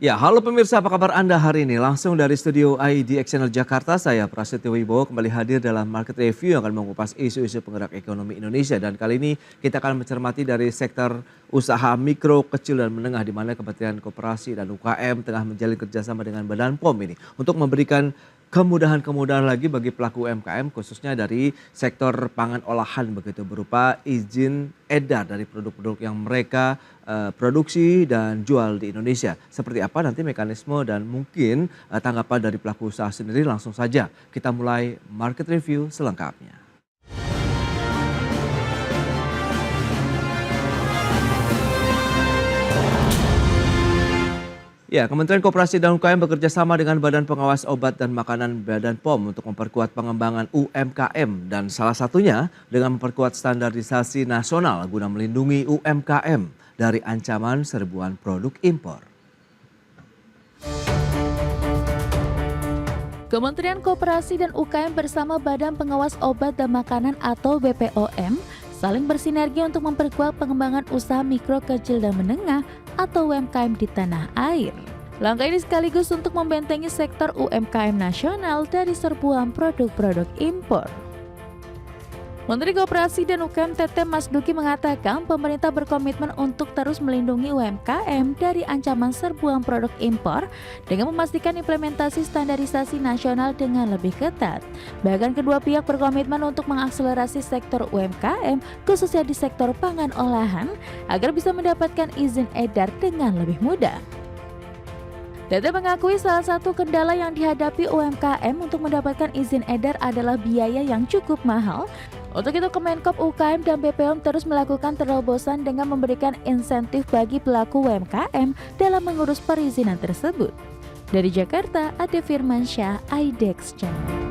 Ya, halo pemirsa, apa kabar Anda hari ini? Langsung dari studio IDX Channel Jakarta, saya Prasetyo Wibowo kembali hadir dalam Market Review yang akan mengupas isu-isu penggerak ekonomi Indonesia. Dan kali ini kita akan mencermati dari sektor usaha mikro, kecil, dan menengah, di mana Kementerian Koperasi dan UKM tengah menjalin kerjasama dengan Badan POM ini untuk memberikan kemudahan-kemudahan lagi bagi pelaku UMKM, khususnya dari sektor pangan olahan begitu, berupa izin edar dari produk-produk yang mereka produksi dan jual di Indonesia. Seperti apa nanti mekanisme dan mungkin tanggapan dari pelaku usaha sendiri, langsung saja kita mulai market review selengkapnya. Ya, Kementerian Koperasi dan UKM bekerja sama dengan Badan Pengawas Obat dan Makanan Badan POM untuk memperkuat pengembangan UMKM, dan salah satunya dengan memperkuat standarisasi nasional guna melindungi UMKM dari ancaman serbuan produk impor. Kementerian Koperasi dan UKM bersama Badan Pengawas Obat dan Makanan atau BPOM saling bersinergi untuk memperkuat pengembangan usaha mikro, kecil, dan menengah atau UMKM di tanah air. Langkah ini sekaligus untuk membentengi sektor UMKM nasional dari serbuan produk-produk impor. Menteri Koperasi dan UKM Teten Mas Duki mengatakan pemerintah berkomitmen untuk terus melindungi UMKM dari ancaman serbuan produk impor dengan memastikan implementasi standarisasi nasional dengan lebih ketat. Bahkan kedua pihak berkomitmen untuk mengakselerasi sektor UMKM khususnya di sektor pangan olahan agar bisa mendapatkan izin edar dengan lebih mudah. Teten mengakui salah satu kendala yang dihadapi UMKM untuk mendapatkan izin edar adalah biaya yang cukup mahal. Untuk itu Kemenkop UKM dan BPOM terus melakukan terobosan dengan memberikan insentif bagi pelaku UMKM dalam mengurus perizinan tersebut. Dari Jakarta, Ade Firmansyah, IDX Channel.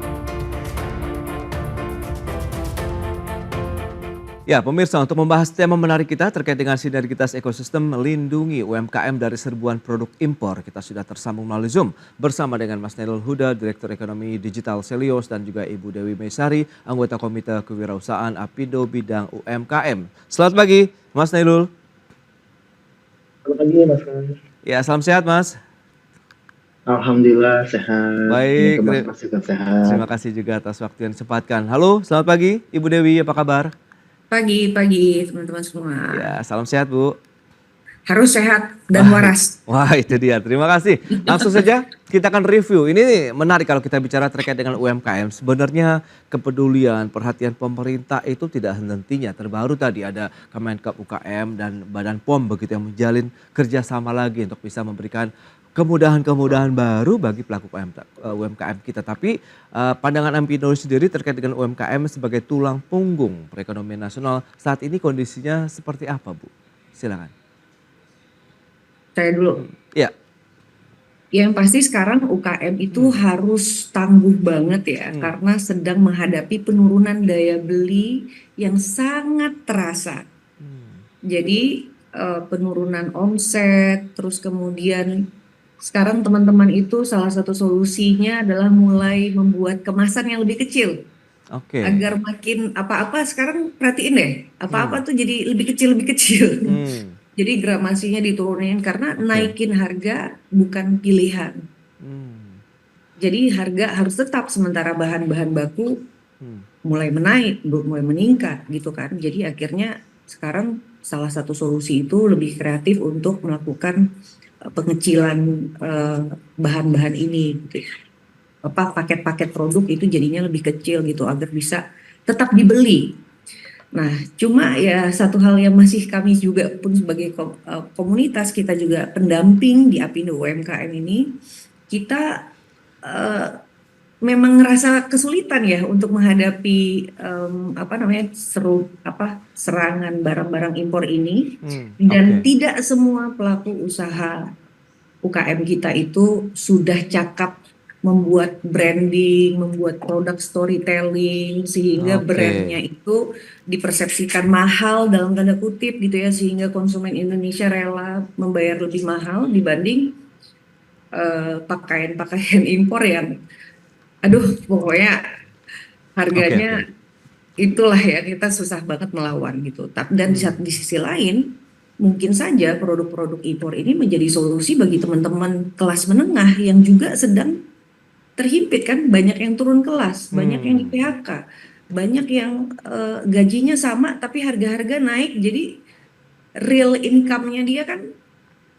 Ya pemirsa, untuk membahas tema menarik kita terkait dengan sinergitas ekosistem melindungi UMKM dari serbuan produk impor, kita sudah tersambung melalui Zoom bersama dengan Mas Nailul Huda, Direktur Ekonomi Digital Selios, dan juga Ibu Dewi Maisari, anggota Komite Kewirausahaan Apindo Bidang UMKM. Selamat pagi Mas Nailul. Selamat pagi Mas. Ya, salam sehat Mas. Alhamdulillah sehat. Baik, Mas juga sehat. terima kasih juga atas waktu yang disempatkan. Halo, selamat pagi Ibu Dewi, apa kabar? Pagi teman-teman semua. Ya, salam sehat Bu. Harus sehat dan waras. Wah, itu dia, terima kasih. Langsung saja kita akan review. Ini menarik kalau kita bicara terkait dengan UMKM. Sebenarnya kepedulian, perhatian pemerintah itu tidak henti-hentinya. Terbaru tadi ada Kemenkop UKM dan Badan POM begitu yang menjalin kerjasama lagi untuk bisa memberikan kemudahan-kemudahan baru bagi pelaku UMKM kita. Tapi pandangan Apindo sendiri terkait dengan UMKM sebagai tulang punggung perekonomian nasional saat ini kondisinya seperti apa Bu? Silakan. Saya dulu. Ya. Yang pasti sekarang UKM itu harus tangguh banget ya, karena sedang menghadapi penurunan daya beli yang sangat terasa. Jadi penurunan omset, terus kemudian sekarang teman-teman itu salah satu solusinya adalah mulai membuat kemasan yang lebih kecil. Oke. Agar makin apa-apa sekarang perhatiin deh, apa-apa tuh jadi lebih kecil. Jadi gramasinya diturunin karena naikin harga bukan pilihan. Jadi harga harus tetap, sementara bahan-bahan baku mulai meningkat gitu kan. Jadi akhirnya sekarang salah satu solusi itu lebih kreatif untuk melakukan pengecilan bahan-bahan ini gitu. Paket-paket produk itu jadinya lebih kecil gitu agar bisa tetap dibeli. Nah, cuma ya satu hal yang masih kami juga pun sebagai komunitas, kita juga pendamping di Apindo UMKM ini, kita memang ngerasa kesulitan ya untuk menghadapi serangan barang-barang impor ini, dan tidak semua pelaku usaha UKM kita itu sudah cakap membuat branding, membuat produk storytelling sehingga brandnya itu dipersepsikan mahal dalam tanda kutip gitu ya, sehingga konsumen Indonesia rela membayar lebih mahal dibanding pakaian-pakaian impor yang pokoknya harganya itulah ya, kita susah banget melawan gitu. Dan di sisi lain mungkin saja produk-produk impor ini menjadi solusi bagi teman-teman kelas menengah yang juga sedang terhimpit kan, banyak yang turun kelas, banyak yang di Hmm. PHK, banyak yang gajinya sama tapi harga-harga naik, jadi real income-nya dia kan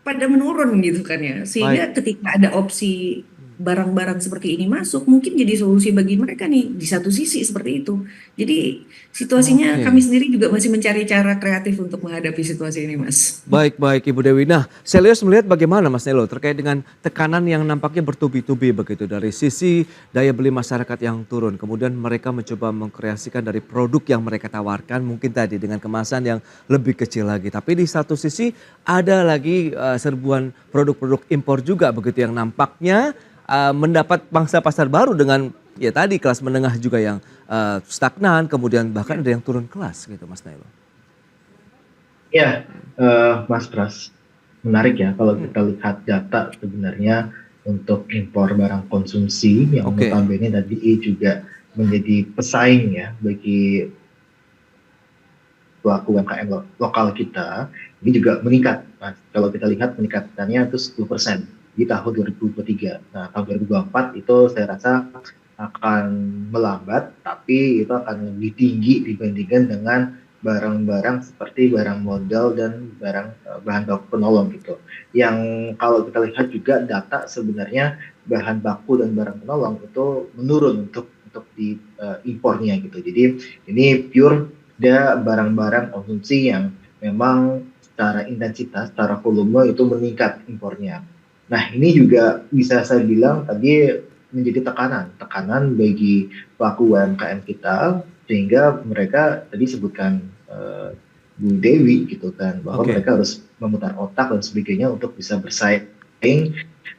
pada menurun gitu kan ya. Baik. Sehingga ketika ada opsi barang-barang seperti ini masuk, mungkin jadi solusi bagi mereka nih di satu sisi seperti itu. Jadi situasinya kami Oke. sendiri juga masih mencari cara kreatif untuk menghadapi situasi ini, Mas. Baik, baik Ibu Dewi. Nah, Selius melihat bagaimana Mas Nelo terkait dengan tekanan yang nampaknya bertubi-tubi begitu dari sisi daya beli masyarakat yang turun. Kemudian mereka mencoba mengkreasikan dari produk yang mereka tawarkan mungkin tadi dengan kemasan yang lebih kecil lagi. Tapi di satu sisi ada lagi serbuan produk-produk impor juga begitu yang nampaknya mendapat pangsa pasar baru dengan ya tadi kelas menengah juga yang stagnan, kemudian bahkan ada yang turun kelas gitu Mas Nelo. Ya, Mas Pras, menarik ya kalau kita lihat data sebenarnya untuk impor barang konsumsi yang Oke. notabene tadi juga menjadi pesaing ya bagi pelaku UMKM lokal kita, ini juga meningkat. Mas. Kalau kita lihat peningkatannya itu 10% di tahun 2023. Nah, tahun 2024 itu saya rasa akan melambat, tapi itu akan lebih tinggi dibandingkan dengan barang-barang seperti barang modal dan barang bahan baku penolong gitu. Yang kalau kita lihat juga data sebenarnya bahan baku dan barang penolong itu menurun untuk di impornya gitu. Jadi ini pure ada barang-barang konsumsi yang memang secara intensitas, secara volume itu meningkat impornya. Nah, ini juga bisa saya bilang tadi menjadi tekanan bagi pelaku UMKM kita, sehingga mereka tadi sebutkan Bu Dewi gitu kan, bahwa Oke. mereka harus memutar otak dan sebagainya untuk bisa bersaing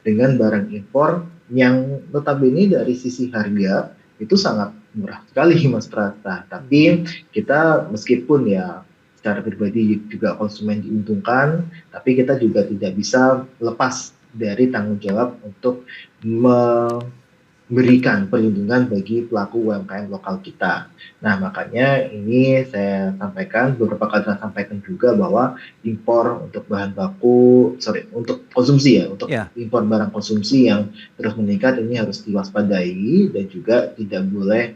dengan barang impor yang notabene dari sisi harga itu sangat murah sekali Mas Prata. Tapi kita meskipun ya secara pribadi juga konsumen diuntungkan, tapi kita juga tidak bisa lepas dari tanggung jawab untuk memberikan perlindungan bagi pelaku UMKM lokal kita. Nah, makanya ini saya sampaikan, beberapa kali saya sampaikan juga bahwa impor untuk bahan baku, untuk konsumsi ya, untuk Ya. impor barang konsumsi yang terus meningkat ini harus diwaspadai dan juga tidak boleh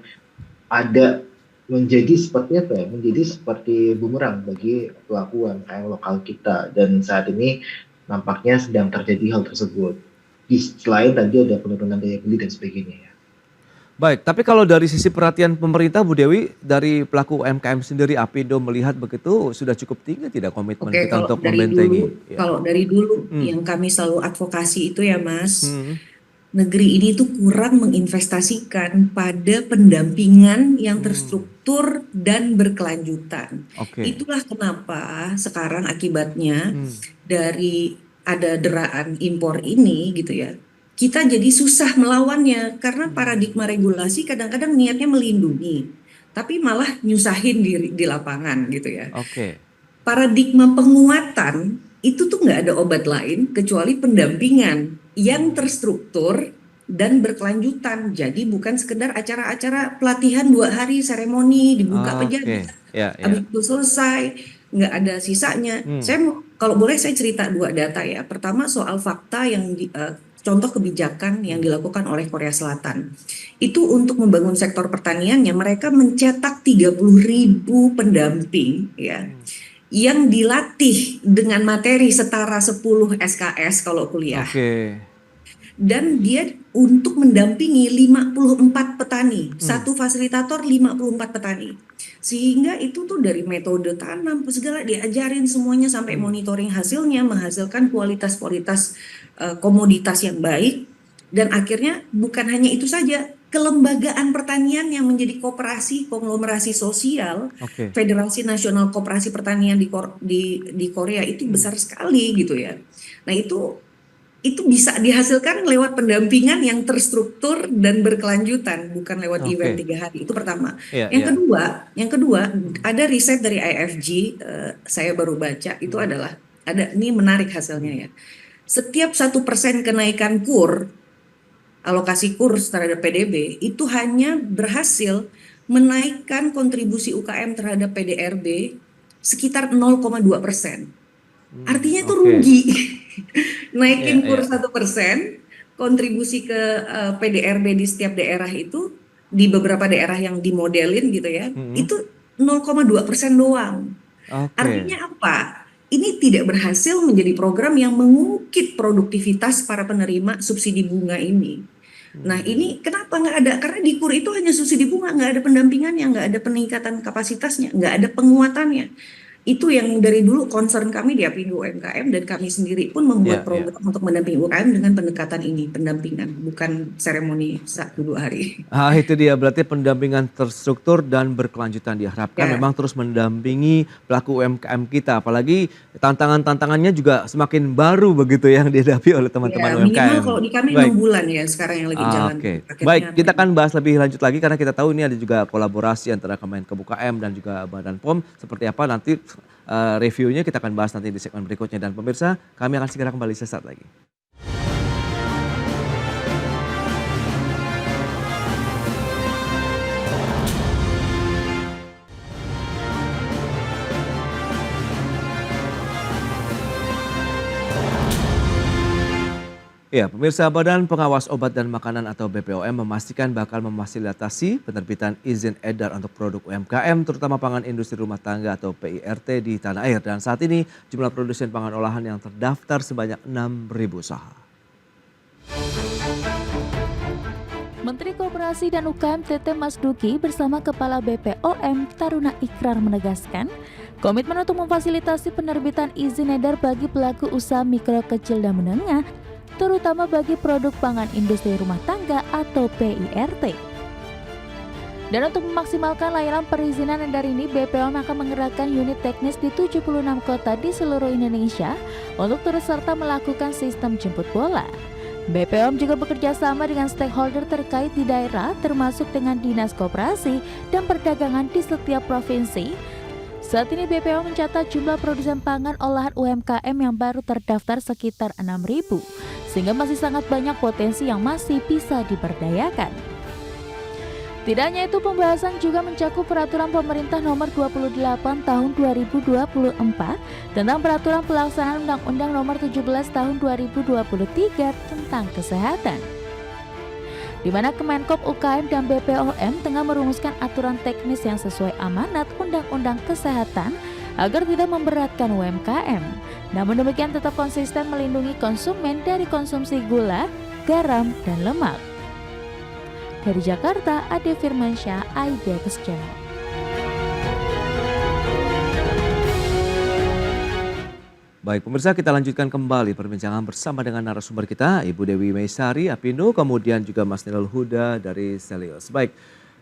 ada menjadi seperti apa ya, menjadi seperti bumerang bagi pelaku UMKM lokal kita. Dan saat ini nampaknya sedang terjadi hal tersebut. Selain tadi ada penurunan daya beli dan sebagainya ya. Baik, tapi kalau dari sisi perhatian pemerintah Bu Dewi, dari pelaku UMKM sendiri Apindo melihat begitu sudah cukup tinggi tidak komitmen Oke, kita untuk membentengi? Ya. kalau dari dulu Hmm. yang kami selalu advokasi itu ya Mas, Hmm. negeri ini tuh kurang menginvestasikan pada pendampingan yang terstruktur dan berkelanjutan. Oke. Itulah kenapa sekarang akibatnya Hmm. dari ada deraan impor ini gitu ya, kita jadi susah melawannya karena paradigma regulasi kadang-kadang niatnya melindungi, tapi malah nyusahin di lapangan gitu ya. Oke. Paradigma penguatan itu tuh nggak ada obat lain kecuali pendampingan yang terstruktur dan berkelanjutan. Jadi bukan sekedar acara-acara pelatihan 2 hari seremoni dibuka Oke. pejabat, Ya, ya. habis itu selesai, nggak ada sisanya. Kalau boleh saya cerita 2 data ya. Pertama soal fakta yang contoh kebijakan yang dilakukan oleh Korea Selatan. Itu untuk membangun sektor pertaniannya mereka mencetak 30.000 pendamping ya yang dilatih dengan materi setara 10 SKS kalau kuliah. Oke. Dan dia untuk mendampingi 54 petani, satu fasilitator 54 petani. Sehingga itu tuh dari metode tanam segala diajarin semuanya sampai monitoring hasilnya, menghasilkan kualitas-kualitas komoditas yang baik. Dan akhirnya bukan hanya itu saja, kelembagaan pertanian yang menjadi koperasi, konglomerasi sosial, Oke. Federasi Nasional Koperasi Pertanian di Korea itu besar sekali gitu ya. Nah itu bisa dihasilkan lewat pendampingan yang terstruktur dan berkelanjutan, bukan lewat event Oke. 3 hari. Itu pertama. Iya, Yang iya. kedua, ada riset dari IFG, saya baru baca, itu adalah ini menarik hasilnya ya. Setiap 1% kenaikan alokasi kurs terhadap PDB itu hanya berhasil menaikkan kontribusi UKM terhadap PDRB sekitar 0,2%. Artinya itu Oke. rugi. Iya, Naikin iya. KUR 1%, kontribusi ke PDRB di setiap daerah itu, di beberapa daerah yang dimodelin gitu ya, Mm-mm. itu 0,2% doang. Oke. Artinya apa? Ini tidak berhasil menjadi program yang mengukit produktivitas para penerima subsidi bunga ini. Nah, Hmm. ini kenapa nggak ada? Karena di KUR itu hanya subsidi bunga, nggak ada pendampingannya, nggak ada peningkatan kapasitasnya, nggak ada penguatannya. Itu yang dari dulu concern kami di Apindo UMKM, dan kami sendiri pun membuat Iya, iya. program untuk mendampingi UMKM dengan pendekatan ini, pendampingan, bukan seremoni 1-2 hari. Ah, itu dia berarti pendampingan terstruktur dan berkelanjutan diharapkan Ya, memang terus mendampingi pelaku UMKM kita, apalagi tantangan-tantangannya juga semakin baru begitu yang dihadapi oleh teman-teman ya minimal UMKM. kalau di kami Baik. 6 bulan ya sekarang yang lagi jalan. Oke, Paketnya baik. apa Kita ini? akan bahas lebih lanjut lagi karena kita tahu ini ada juga kolaborasi antara Kemenkeu UKM dan juga Badan POM. Seperti apa nanti reviewnya kita akan bahas nanti di segmen berikutnya. Dan pemirsa, kami akan segera kembali sesaat lagi. Ya, pemirsa Badan Pengawas Obat dan Makanan atau BPOM memastikan bakal memfasilitasi penerbitan izin edar untuk produk UMKM, terutama pangan industri rumah tangga atau PIRT di tanah air. Dan saat ini jumlah produsen pangan olahan yang terdaftar sebanyak 6.000 usaha. Menteri Koperasi dan UKM Tete Mas Duki bersama Kepala BPOM Taruna Ikrar menegaskan, komitmen untuk memfasilitasi penerbitan izin edar bagi pelaku usaha mikro kecil dan menengah, terutama bagi produk pangan industri rumah tangga atau PIRT. Dan untuk memaksimalkan layanan perizinan edar ini, BPOM akan menggerakkan unit teknis di 76 kota di seluruh Indonesia untuk turut serta melakukan sistem jemput bola. BPOM juga bekerja sama dengan stakeholder terkait di daerah, termasuk dengan Dinas Koperasi dan Perdagangan di setiap provinsi. Saat ini BPOM mencatat jumlah produsen pangan olahan UMKM yang baru terdaftar sekitar 6.000, sehingga masih sangat banyak potensi yang masih bisa diberdayakan. Tidak hanya itu, pembahasan juga mencakup peraturan pemerintah nomor 28 tahun 2024 tentang peraturan pelaksanaan Undang-Undang nomor 17 tahun 2023 tentang kesehatan, di mana Kemenkeu UKM dan BPOM tengah merumuskan aturan teknis yang sesuai amanat Undang-Undang Kesehatan agar tidak memberatkan UMKM. Namun demikian tetap konsisten melindungi konsumen dari konsumsi gula, garam, dan lemak. Dari Jakarta, Ade Firmansyah, IDX Channel. Baik, pemirsa, kita lanjutkan kembali perbincangan bersama dengan narasumber kita, Ibu Dewi Meisari, Apindo, kemudian juga Mas Nilal Huda dari Selios. Baik,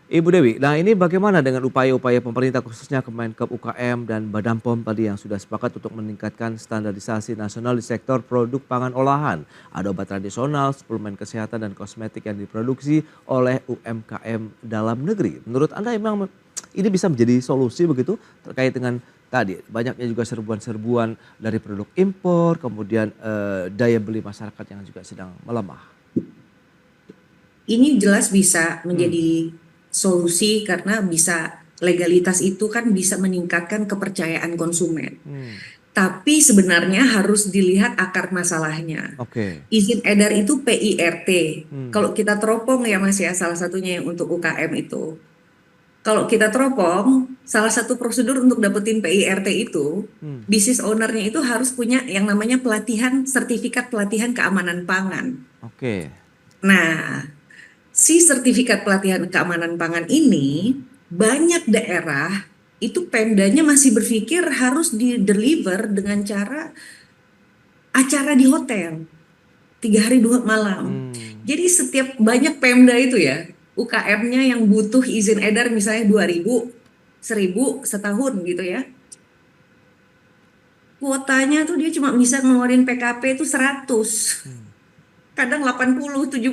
Ibu Dewi, nah ini bagaimana dengan upaya-upaya pemerintah khususnya Kemenkeu UKM dan Badan POM tadi yang sudah sepakat untuk meningkatkan standarisasi nasional di sektor produk pangan olahan. Ada obat tradisional, suplemen kesehatan dan kosmetik yang diproduksi oleh UMKM dalam negeri. Menurut Anda memang ini bisa menjadi solusi begitu terkait dengan tadi banyaknya juga serbuan-serbuan dari produk impor, kemudian daya beli masyarakat yang juga sedang melemah. Ini jelas bisa menjadi solusi karena bisa, legalitas itu kan bisa meningkatkan kepercayaan konsumen. Tapi sebenarnya harus dilihat akar masalahnya. Oke. Izin edar itu PIRT. Kalau kita teropong ya Mas ya, salah satunya yang untuk UKM itu. Kalau kita teropong, salah satu prosedur untuk dapetin PIRT itu, business owner-nya itu harus punya yang namanya pelatihan, sertifikat pelatihan keamanan pangan. Oke. Nah, si sertifikat pelatihan keamanan pangan ini, banyak daerah itu Pemdanya masih berpikir harus di-deliver dengan cara acara di hotel, 3 hari 2 malam. Jadi setiap banyak Pemda itu ya, UKM-nya yang butuh izin edar misalnya 2.000, 1.000 setahun gitu ya. Kuotanya tuh dia cuma bisa ngeluarin PKP itu 100. Kadang 80, 70.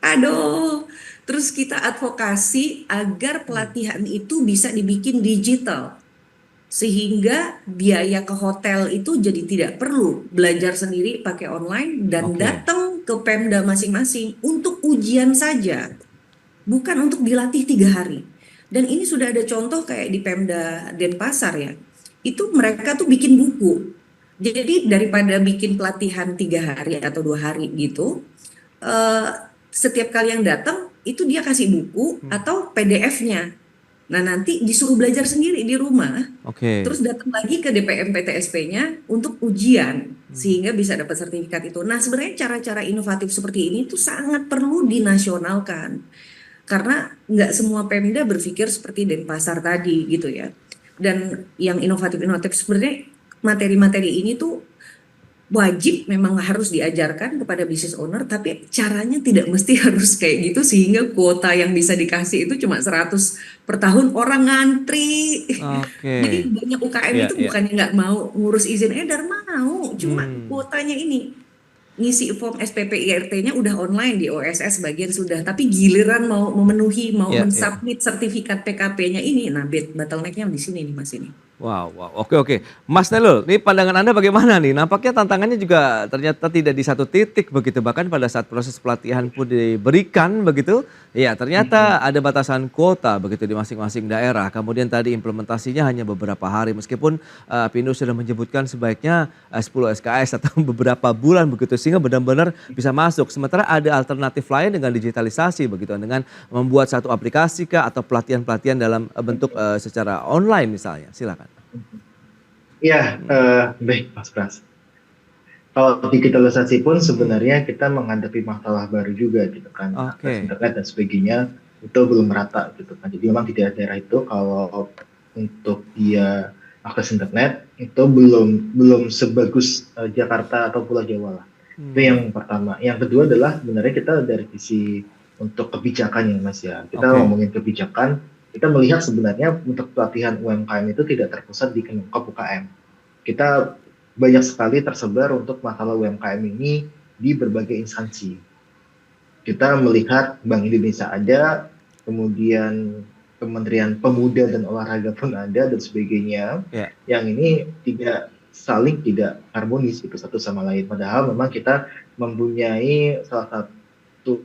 Aduh, terus kita advokasi agar pelatihan itu bisa dibikin digital. Sehingga biaya ke hotel itu jadi tidak perlu belajar sendiri pakai online dan datang ke Pemda masing-masing untuk ujian saja. Bukan untuk dilatih 3 hari. Dan ini sudah ada contoh kayak di Pemda Denpasar ya. Itu mereka tuh bikin buku. Jadi daripada bikin pelatihan 3 hari atau 2 hari gitu, eh, setiap kali yang datang itu dia kasih buku atau PDF-nya. Nah nanti disuruh belajar sendiri di rumah, Oke. terus datang lagi ke DPM PTSP-nya untuk ujian sehingga bisa dapat sertifikat itu. Nah sebenarnya cara-cara inovatif seperti ini tuh sangat perlu dinasionalkan karena nggak semua Pemda berpikir seperti Denpasar tadi gitu ya. Dan yang inovatif-inovatif sebenarnya materi-materi ini tuh wajib memang harus diajarkan kepada business owner, tapi caranya tidak mesti harus kayak gitu sehingga kuota yang bisa dikasih itu cuma 100 per tahun, orang ngantri. Oke. Jadi banyak UKM Iya, itu iya. bukannya nggak mau ngurus izin edar, mau, cuma Hmm. kuotanya ini. Ngisi form SPP IRT-nya udah online di OSS bagian sudah, tapi giliran mau memenuhi, mau Iya, iya. mensubmit sertifikat PKP-nya ini, nah bottleneck-nya di sini nih Mas ini. Wow, wow. Oke, oke. Mas Nelul, ini pandangan Anda bagaimana nih? Nampaknya tantangannya juga ternyata tidak di satu titik begitu. Bahkan pada saat proses pelatihan pun diberikan begitu, ya ternyata ada batasan kuota begitu di masing-masing daerah. Kemudian tadi implementasinya hanya beberapa hari. Meskipun Pindus sudah menyebutkan sebaiknya 10 SKS atau beberapa bulan begitu. Sehingga benar-benar bisa masuk. Sementara ada alternatif lain dengan digitalisasi begitu. Dengan membuat satu aplikasi kah atau pelatihan-pelatihan dalam bentuk secara online misalnya. Silakan. Ya, baik Mas Pras. Kalau digitalisasi pun sebenarnya kita menghadapi masalah baru juga gitu kan, akses Oke. internet dan sebagainya itu belum merata gitu kan. Jadi memang di daerah-daerah itu kalau untuk dia akses internet itu belum sebagus Jakarta atau Pulau Jawa lah. Itu yang pertama. Yang kedua adalah sebenarnya kita dari sisi untuk kebijakan ya Mas ya. Kita Oke. ngomongin kebijakan, kita melihat sebenarnya untuk pelatihan UMKM itu tidak terpusat di Kemenkop UKM. Kita banyak sekali tersebar untuk masalah UMKM ini di berbagai instansi. Kita melihat Bank Indonesia ada, kemudian Kementerian Pemuda dan Olahraga pun ada dan sebagainya. Ya. Yang ini tidak harmonis gitu satu sama lain. Padahal memang kita mempunyai salah satu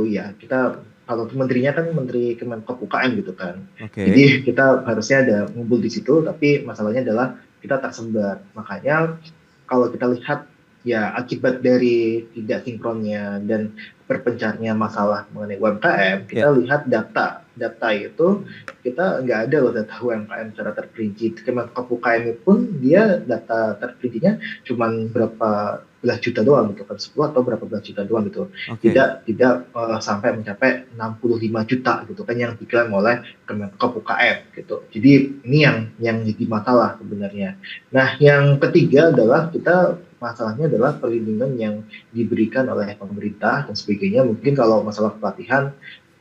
ya kita kalau menterinya kan Menteri Kemenkop UKM gitu kan. Oke. Jadi kita harusnya ada ngumpul di situ, tapi masalahnya adalah kita tersebar. Makanya kalau kita lihat ya akibat dari tidak sinkronnya dan berpencarnya masalah mengenai UMKM, kita lihat data itu kita nggak ada loh data UMKM secara terperinci. Kemenkop UKM pun dia data terperincinya cuma berapa belas juta doang gitu kan, 10 atau berapa belas juta doang gitu. Oke. Tidak sampai mencapai 65 juta gitu kan yang diklaim oleh Kemenkop UKM gitu. Jadi ini yang jadi masalah sebenarnya. Nah, yang ketiga adalah masalahnya adalah perlindungan yang diberikan oleh pemerintah dan sebagainya. Mungkin kalau masalah pelatihan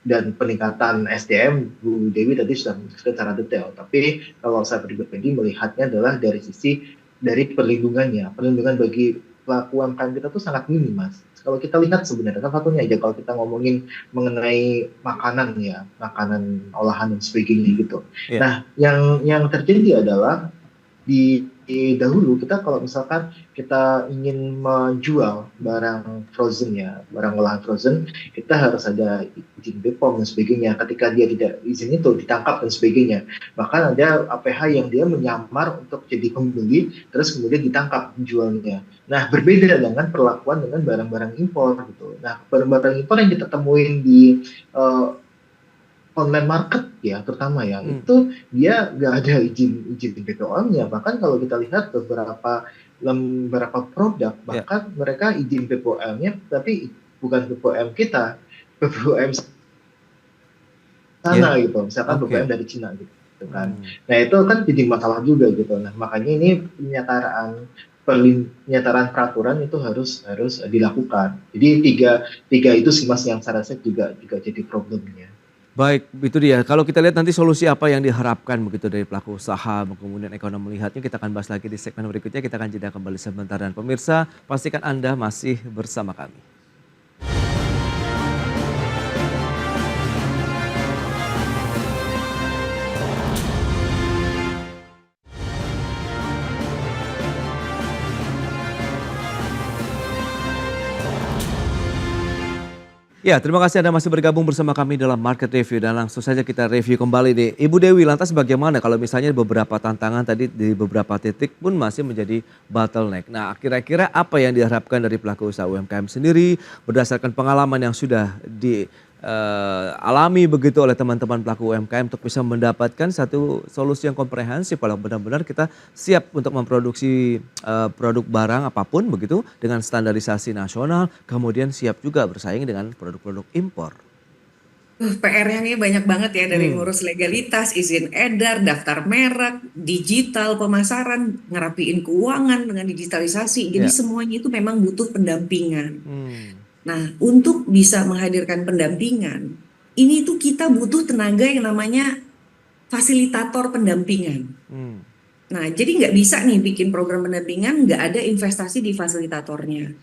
dan peningkatan SDM, Bu Dewi tadi sudah menjelaskan secara detail. Tapi kalau saya pribadi melihatnya adalah dari perlindungannya. Perlindungan bagi pelaku UMKM kita tuh sangat minim, Mas. Kalau kita lihat sebenarnya kan satunya aja kalau kita ngomongin mengenai makanan ya, makanan olahan dan sebagainya gitu. Iya. Nah, yang terjadi adalah di dahulu kita kalau misalkan kita ingin menjual barang frozen ya, barang olahan frozen, kita harus ada izin BPOM dan sebagainya. Ketika dia tidak izin itu ditangkap dan sebagainya. Bahkan ada APH yang dia menyamar untuk jadi pembeli, terus kemudian ditangkap penjualnya. Nah, berbeda dengan perlakuan dengan barang-barang impor gitu. Nah, barang-barang impor yang kita temuin di online market ya terutama ya itu dia nggak ada izin BPOM-nya. Bahkan kalau kita lihat beberapa produk bahkan mereka izin BPOM-nya tapi bukan BPOM kita, BPOM sana gitu, misalkan BPOM dari Cina gitu kan. Nah itu kan jadi masalah juga gitu. Nah makanya ini penyetaraan peraturan itu harus dilakukan. Jadi tiga itu sih Mas yang saya rasa juga jadi problemnya. Baik, itu dia. Kalau kita lihat nanti solusi apa yang diharapkan begitu dari pelaku usaha, kemudian ekonomi melihatnya, kita akan bahas lagi di segmen berikutnya. Kita akan jeda kembali sebentar dan pemirsa, pastikan Anda masih bersama kami. Ya, terima kasih Anda masih bergabung bersama kami dalam Market Review dan langsung saja kita review kembali nih. Ibu Dewi, lantas bagaimana kalau misalnya beberapa tantangan tadi di beberapa titik pun masih menjadi bottleneck. Nah, kira-kira apa yang diharapkan dari pelaku usaha UMKM sendiri berdasarkan pengalaman yang sudah dialami begitu oleh teman-teman pelaku UMKM untuk bisa mendapatkan satu solusi yang komprehensif kalau benar-benar kita siap untuk memproduksi produk barang apapun begitu dengan standarisasi nasional, kemudian siap juga bersaing dengan produk-produk impor. PR-nya nih banyak banget ya, dari Hmm, ngurus legalitas, izin edar, daftar merek, digital, pemasaran, ngerapiin keuangan dengan digitalisasi. Jadi ya. semuanya itu memang butuh pendampingan. Hmm, Nah, untuk bisa menghadirkan pendampingan, ini tuh kita butuh tenaga yang namanya fasilitator pendampingan. hmm, Nah, jadi nggak bisa nih bikin program pendampingan nggak ada investasi di fasilitatornya.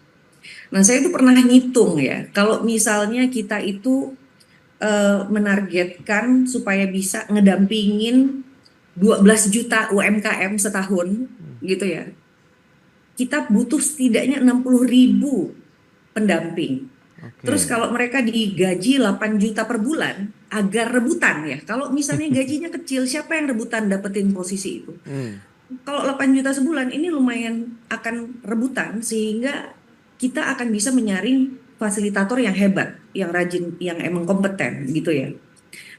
Nah, saya tuh pernah ngitung ya, kalau misalnya kita itu menargetkan supaya bisa ngedampingin 12 juta UMKM setahun gitu ya, kita butuh setidaknya 60.000 pendamping. Terus oke. kalau mereka digaji 8 juta per bulan, agar rebutan ya. Kalau misalnya gajinya kecil, siapa yang rebutan dapetin posisi itu? Hmm, Kalau 8 juta sebulan ini lumayan akan rebutan, sehingga kita akan bisa menyaring fasilitator yang hebat, yang rajin, yang emang kompeten gitu ya.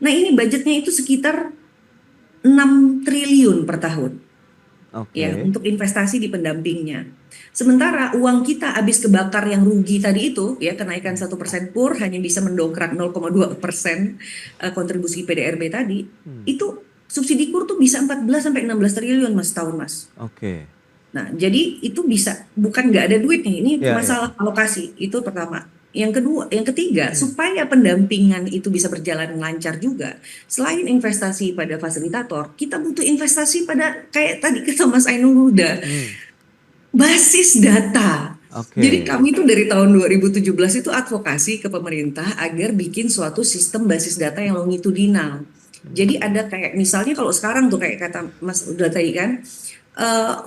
Nah, ini budgetnya itu sekitar 6 triliun per tahun ya oke. untuk investasi di pendampingnya. Sementara uang kita habis kebakar yang rugi tadi itu ya, kenaikan 1% pur hanya bisa mendongkrak 0,2% kontribusi PDRB tadi, Hmm, itu subsidi kur tuh bisa 14 sampai 16 triliun Mas tahun Mas. oke. Nah, jadi itu bisa, bukan nggak ada duit nih, ini Ya, ya. masalah alokasi, itu pertama. Yang kedua, yang ketiga, Hmm, supaya pendampingan itu bisa berjalan lancar juga, selain investasi pada fasilitator, kita butuh investasi pada, kayak tadi kata Mas Ainul Huda, hmm, basis data. Jadi oke. kami itu dari tahun 2017 itu advokasi ke pemerintah agar bikin suatu sistem basis data yang longitudinal. Jadi ada kayak misalnya kalau sekarang tuh kayak kata Mas udah tadi kan,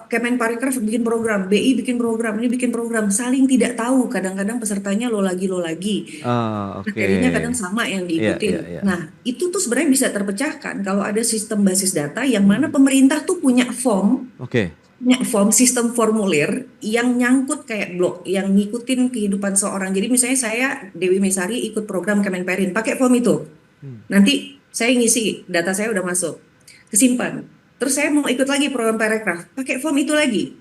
Kemenparekraf bikin program, BI bikin program, ini bikin program, saling tidak tahu. Kadang-kadang pesertanya lo lagi lo lagi. Ah, oke. Materinya kadang sama yang Iya, iya, diikutin. iya. Nah, itu tuh sebenarnya bisa terpecahkan kalau ada sistem basis data yang mana pemerintah tuh Oke. punya form sistem formulir yang nyangkut kayak blok, yang ngikutin kehidupan seorang. Jadi misalnya saya Dewi Mesari ikut program Kemenperin, pakai form itu. Hmm, Nanti saya ngisi, data saya udah masuk, kesimpan. Terus saya mau ikut lagi program Parekraf, pakai form itu lagi.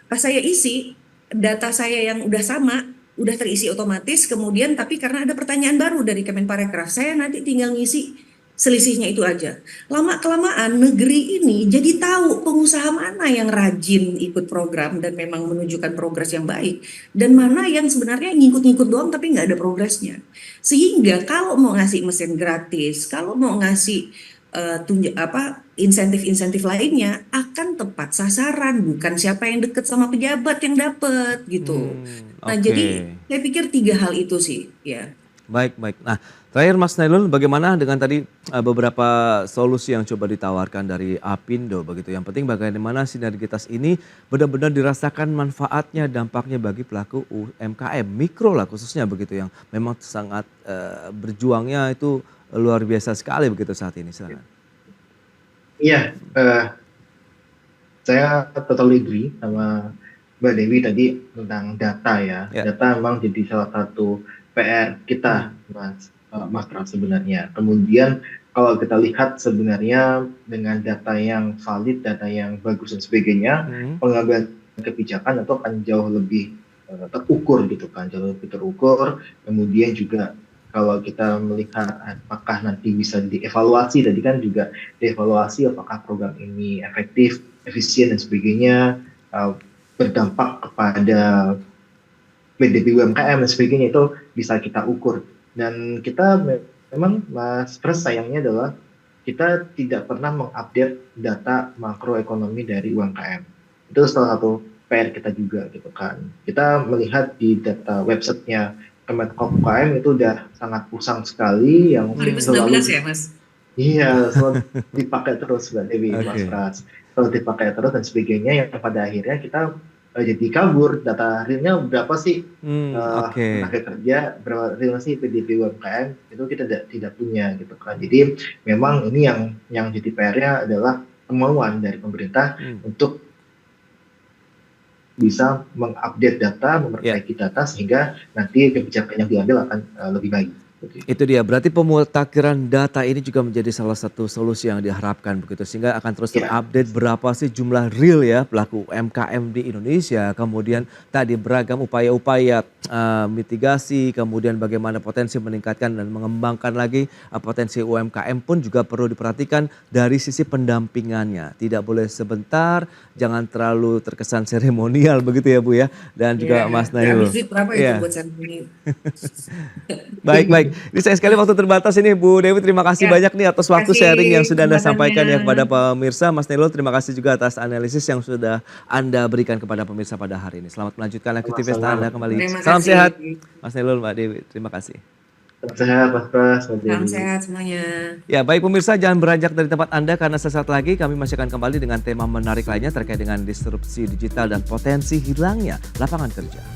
Pas saya isi, data saya yang udah sama, udah terisi otomatis, kemudian tapi karena ada pertanyaan baru dari Kemenparekraf, saya nanti tinggal ngisi selisihnya itu aja. Lama-kelamaan negeri ini jadi tahu pengusaha mana yang rajin ikut program dan memang menunjukkan progres yang baik, dan mana yang sebenarnya ngikut-ngikut doang tapi nggak ada progresnya. Sehingga kalau mau ngasih mesin gratis, kalau mau ngasih insentif-insentif lainnya akan tepat sasaran, bukan siapa yang deket sama pejabat yang dapat gitu. Nah, oke. jadi saya pikir tiga hal itu sih ya. Baik, baik. Nah, terakhir Mas Nailul, bagaimana dengan tadi beberapa solusi yang coba ditawarkan dari Apindo begitu. Yang penting bagaimana sinergitas ini benar-benar dirasakan manfaatnya, dampaknya bagi pelaku UMKM, mikro lah khususnya begitu yang memang sangat berjuangnya itu luar biasa sekali begitu saat ini. Silakan. Iya, saya totally agree sama Mbak Dewi tadi tentang data ya. Ya. Data memang jadi salah satu PR kita, Mas Pras sebenarnya. Kemudian kalau kita lihat sebenarnya dengan data yang valid, data yang bagus dan sebagainya, Hmm, pengambilan kebijakan itu akan jauh lebih terukur gitu kan, jauh lebih terukur. Kemudian juga kalau kita melihat apakah nanti bisa dievaluasi, tadi kan juga dievaluasi apakah program ini efektif, efisien dan sebagainya, berdampak kepada PDB UMKM dan sebagainya, itu bisa kita ukur. Dan kita memang Mas Pres sayangnya adalah kita tidak pernah mengupdate data makroekonomi dari UMKM. Itu salah satu PR kita juga gitu kan. Kita melihat di data websitenya Kemenkop UKM itu udah sangat usang sekali, yang 2019 selalu ya Mas? iya selalu dipakai terus Mbak Dewi, Mas oke. Pras, selalu dipakai terus dan sebagainya, yang pada akhirnya kita jadi kabur, data realnya berapa sih Oke. tenaga kerja, berapa real sih PDB UMKM, itu kita tidak punya gitu kan. Jadi memang ini yang jadi PR-nya adalah kemauan dari pemerintah untuk bisa mengupdate data, memperbaiki data sehingga nanti kebijakan yang diambil akan lebih baik. Itu dia, berarti pemutakhiran data ini juga menjadi salah satu solusi yang diharapkan begitu, sehingga akan terus terupdate berapa sih jumlah real ya pelaku UMKM di Indonesia, kemudian tadi beragam upaya-upaya mitigasi, kemudian bagaimana potensi meningkatkan dan mengembangkan lagi potensi UMKM pun juga perlu diperhatikan dari sisi pendampingannya. Tidak boleh sebentar, jangan terlalu terkesan seremonial begitu ya Bu ya, dan juga Mas Nailul. Berapa itu buat seremonial? Baik. Ini sayang sekali waktu terbatas ini Bu Dewi, terima kasih banyak nih atas waktu sharing yang sudah Anda sampaikan ya kepada pemirsa. Mas Nailul, terima kasih juga atas analisis yang sudah Anda berikan kepada pemirsa pada hari ini. Selamat melanjutkan aktivitas Anda kembali. Salam sehat Mas Nailul, Mbak Dewi, terima kasih. Salam sehat Mas Pras, Mbak Dewi. Salam sehat semuanya. Ya baik pemirsa, jangan beranjak dari tempat Anda karena sesaat lagi kami masih akan kembali dengan tema menarik lainnya terkait dengan disrupsi digital dan potensi hilangnya lapangan kerja.